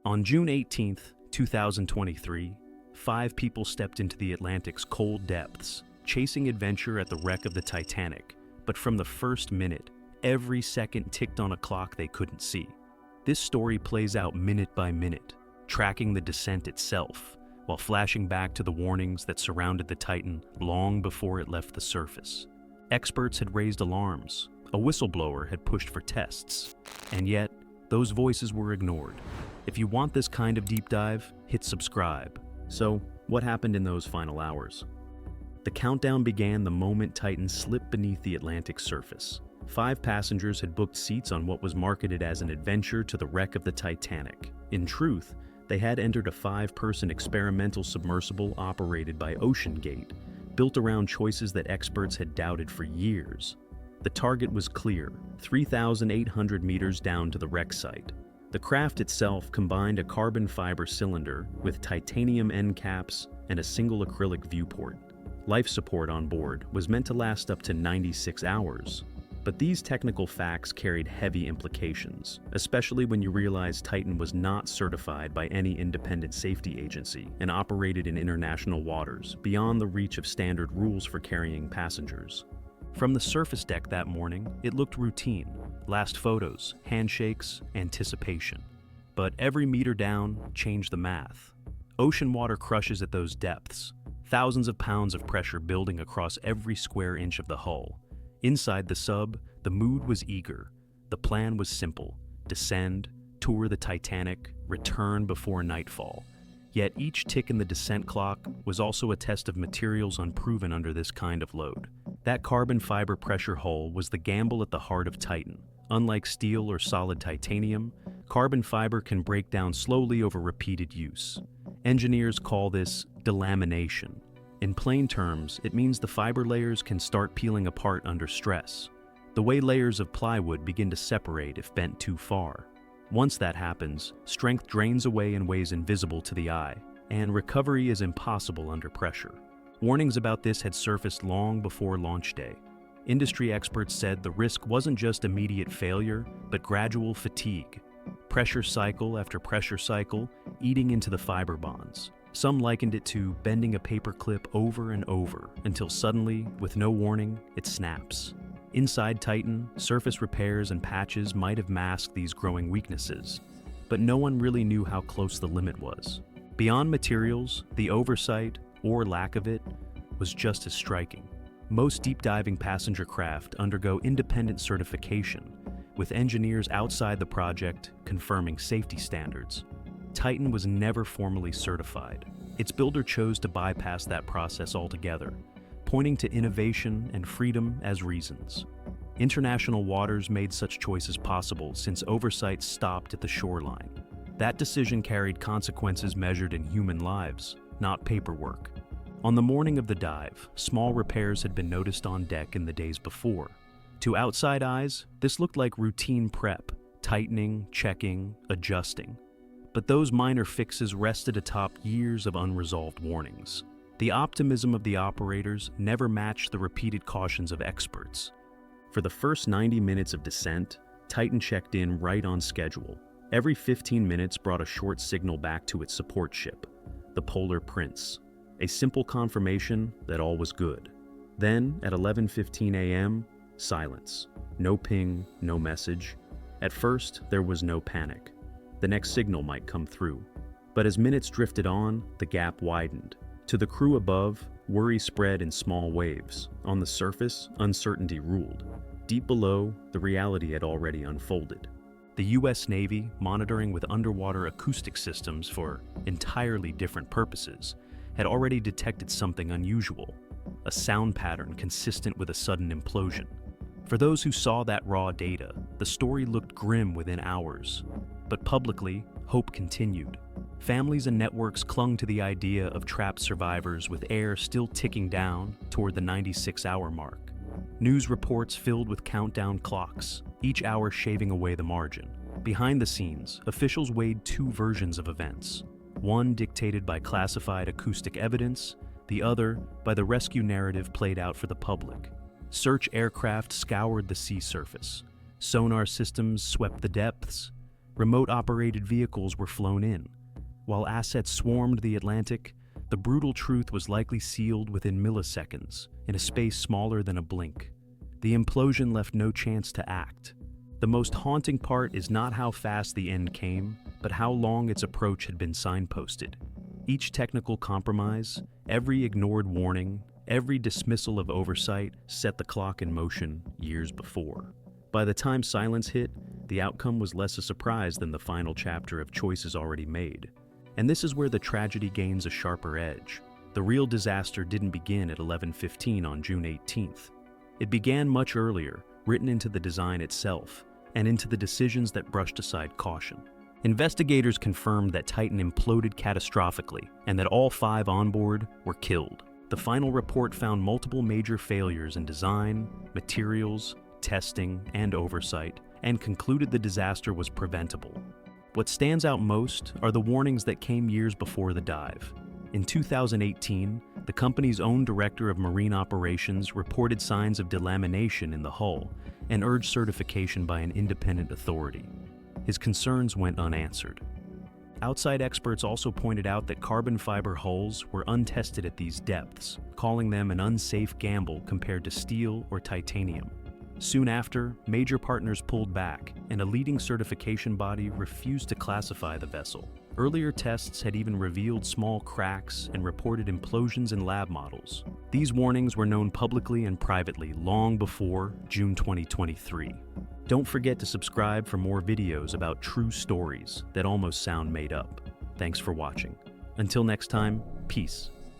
On June 18, 2023, 5 people stepped into the Atlantic's cold depths, chasing adventure at the wreck of the Titanic. But from the first minute, every second ticked on a clock they couldn't see. This story plays out minute by minute, tracking the descent itself, while flashing back to the warnings that surrounded the Titan long before it left the surface. Experts had raised alarms, a whistleblower had pushed for tests, and yet, those voices were ignored. If you want this kind of deep dive, hit subscribe. So, what happened in those final hours? The countdown began the moment Titan slipped beneath the Atlantic surface. 5 passengers had booked seats on what was marketed as an adventure to the wreck of the Titanic. In truth, they had entered a 5-person experimental submersible operated by OceanGate, built around choices that experts had doubted for years. The target was clear, 3,800 meters down to the wreck site. The craft itself combined a carbon fiber cylinder with titanium end caps and a single acrylic viewport. Life support on board was meant to last up to 96 hours. But these technical facts carried heavy implications, especially when you realize Titan was not certified by any independent safety agency and operated in international waters beyond the reach of standard rules for carrying passengers. From the surface deck that morning, it looked routine. Last photos, handshakes, anticipation. But every meter down changed the math. Ocean water crushes at those depths, thousands of pounds of pressure building across every square inch of the hull. Inside the sub, the mood was eager. The plan was simple: descend, tour the Titanic, return before nightfall. Yet each tick in the descent clock was also a test of materials unproven under this kind of load. That carbon fiber pressure hull was the gamble at the heart of Titan. Unlike steel or solid titanium, carbon fiber can break down slowly over repeated use. Engineers call this delamination. In plain terms, it means the fiber layers can start peeling apart under stress, the way layers of plywood begin to separate if bent too far. Once that happens, strength drains away in ways invisible to the eye, and recovery is impossible under pressure. Warnings about this had surfaced long before launch day. Industry experts said the risk wasn't just immediate failure, but gradual fatigue. Pressure cycle after pressure cycle, eating into the fiber bonds. Some likened it to bending a paper clip over and over until suddenly, with no warning, it snaps. Inside Titan, surface repairs and patches might have masked these growing weaknesses, but no one really knew how close the limit was. Beyond materials, the oversight, or lack of it, was just as striking. Most deep-diving passenger craft undergo independent certification, with engineers outside the project confirming safety standards. Titan was never formally certified. Its builder chose to bypass that process altogether, pointing to innovation and freedom as reasons. International waters made such choices possible since oversight stopped at the shoreline. That decision carried consequences measured in human lives, not paperwork. On the morning of the dive, small repairs had been noticed on deck in the days before. To outside eyes, this looked like routine prep, tightening, checking, adjusting. But those minor fixes rested atop years of unresolved warnings. The optimism of the operators never matched the repeated cautions of experts. For the first 90 minutes of descent, Titan checked in right on schedule. Every 15 minutes brought a short signal back to its support ship, the Polar Prince, a simple confirmation that all was good. Then, at 11:15 a.m., silence. No ping, no message. At first, there was no panic. The next signal might come through. But as minutes drifted on, the gap widened. To the crew above, worry spread in small waves. On the surface, uncertainty ruled. Deep below, the reality had already unfolded. The U.S. Navy, monitoring with underwater acoustic systems for entirely different purposes, had already detected something unusual, a sound pattern consistent with a sudden implosion. For those who saw that raw data, the story looked grim within hours. But publicly, hope continued. Families and networks clung to the idea of trapped survivors with air still ticking down toward the 96-hour mark. News reports filled with countdown clocks, each hour shaving away the margin. Behind the scenes, officials weighed 2 versions of events. One dictated by classified acoustic evidence, the other by the rescue narrative played out for the public. Search aircraft scoured the sea surface. Sonar systems swept the depths. Remote-operated vehicles were flown in. While assets swarmed the Atlantic, the brutal truth was likely sealed within milliseconds, in a space smaller than a blink. The implosion left no chance to act. The most haunting part is not how fast the end came, but how long its approach had been signposted. Each technical compromise, every ignored warning, every dismissal of oversight set the clock in motion years before. By the time silence hit, the outcome was less a surprise than the final chapter of choices already made. And this is where the tragedy gains a sharper edge. The real disaster didn't begin at 11:15 on June 18th. It began much earlier, written into the design itself, and into the decisions that brushed aside caution. Investigators confirmed that Titan imploded catastrophically and that all 5 on board were killed. The final report found multiple major failures in design, materials, testing, and oversight, and concluded the disaster was preventable. What stands out most are the warnings that came years before the dive. In 2018, the company's own director of marine operations reported signs of delamination in the hull and urged certification by an independent authority. His concerns went unanswered. Outside experts also pointed out that carbon fiber hulls were untested at these depths, calling them an unsafe gamble compared to steel or titanium. Soon after, major partners pulled back, and a leading certification body refused to classify the vessel. Earlier tests had even revealed small cracks and reported implosions in lab models. These warnings were known publicly and privately long before June 2023. Don't forget to subscribe for more videos about true stories that almost sound made up. Thanks for watching. Until next time, peace.